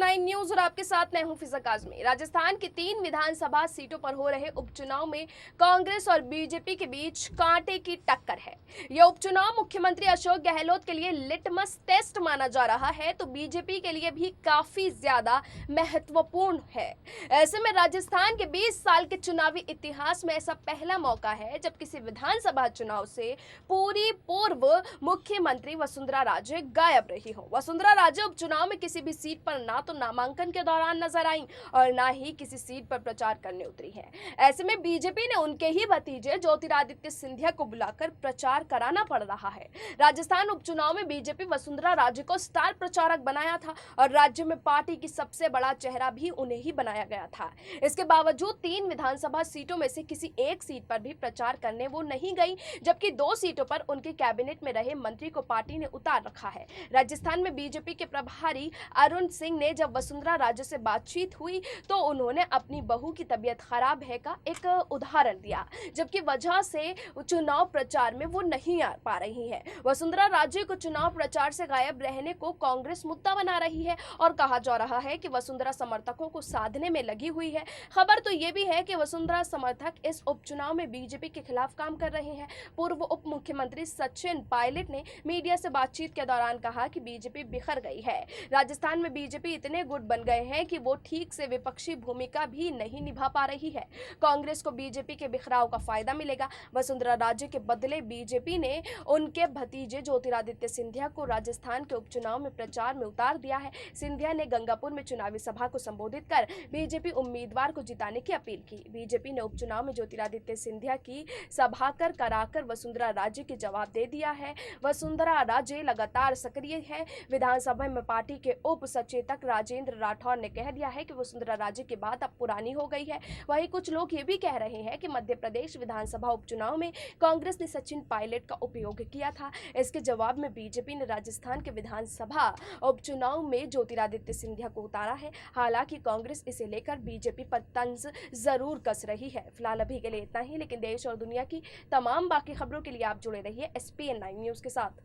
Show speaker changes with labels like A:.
A: SPN9 news और आपके साथ मैं हूं फिजा काज़मी। राजस्थान की 3 विधानसभा सीटों पर हो रहे उपचुनाव में कांग्रेस और बीजेपी के बीच कांटे की टक्कर है। यह उपचुनाव मुख्यमंत्री अशोक गहलोत के लिए लिटमस टेस्ट माना जा रहा है, तो बीजेपी के लिए भी काफी ज्यादा महत्वपूर्ण है। ऐसे में राजस्थान के 20 साल के चुनावी इतिहास में ऐसा पहला मौका है जब किसी विधानसभा चुनाव से पूरी पूर्व मुख्यमंत्री वसुंधरा राजे गायब रही हो। वसुंधरा राजे उपचुनाव में किसी भी सीट पर ना तो नामांकन के दौरान नजर आई और ना ही किसी सीट पर प्रचार करने उतरी है। ऐसे में बीजेपी ने उनके ही भतीजे ज्योतिरादित्य सिंधिया को बुलाकर प्रचार कराना पड़ रहा है। राजस्थान उपचुनाव में बीजेपी वसुंधरा राजे को स्टार प्रचारक बनाया था और राज्य में पार्टी की सबसे बड़ा चेहरा भी उन्हें ही बनाया गया था। इसके बावजूद 3 विधानसभा सीटों में से किसी एक सीट पर भी प्रचार करने वो नहीं गई, जबकि 2 सीटों पर उनके कैबिनेट में रहे मंत्री को पार्टी ने उतार रखा है। राजस्थान में बीजेपी के प्रभारी अरुण सिंह ने जब वसुंधरा राजे से बातचीत हुई तो उन्होंने अपनी बहू की तबीयत खराब है का एक उदाहरण दिया, जबकि वजह से चुनाव प्रचार में वो नहीं आ पा रही है। वसुंधरा राजे को चुनाव प्रचार से गायब रहने को कांग्रेस मुद्दा बना रही है और कहा जा रहा है कि वसुंधरा समर्थकों को साधने में लगी हुई है। खबर तो ये भी है कि वसुंधरा समर्थक इस उपचुनाव में बीजेपी के खिलाफ काम कर रहे हैं। पूर्व उप मुख्यमंत्री सचिन पायलट ने मीडिया से बातचीत के दौरान कहा कि बीजेपी बिखर गई है। राजस्थान में बीजेपी इतने गुट बन गए हैं कि वो ठीक से विपक्षी भूमिका भी नहीं निभा पा रही है। कांग्रेस को बीजेपी के बिखराव का फायदा मिलेगा। वसुंधरा राजे के बदले बीजेपी ने उनके भतीजे ज्योतिरादित्य सिंधिया को राजस्थान के उपचुनाव में प्रचार में उतार दिया है। सिंधिया ने गंगापुर में चुनावी सभा को संबोधित कर बीजेपी उम्मीदवार को जिताने की अपील की। बीजेपी ने उपचुनाव में ज्योतिरादित्य सिंधिया की सभा कराकर वसुंधरा राजे के जवाब दे दिया है। वसुंधरा राजे लगातार सक्रिय है। विधानसभा में पार्टी के उप सचेतक राजेंद्र राठौर ने कह दिया है कि वसुंधरा राजे की बात अब पुरानी हो गई है। वहीं कुछ लोग ये भी कह रहे हैं कि मध्य प्रदेश विधानसभा उपचुनाव में कांग्रेस ने सचिन पायलट का उपयोग किया था। इसके जवाब में बीजेपी ने राजस्थान के विधानसभा उपचुनाव में ज्योतिरादित्य सिंधिया को उतारा है। हालांकि कांग्रेस इसे लेकर बीजेपी पर तंज जरूर कस रही है। फिलहाल अभी के लिए इतना ही, लेकिन देश और दुनिया की तमाम बाकी खबरों के लिए आप जुड़े रहिए SPN9 न्यूज के साथ।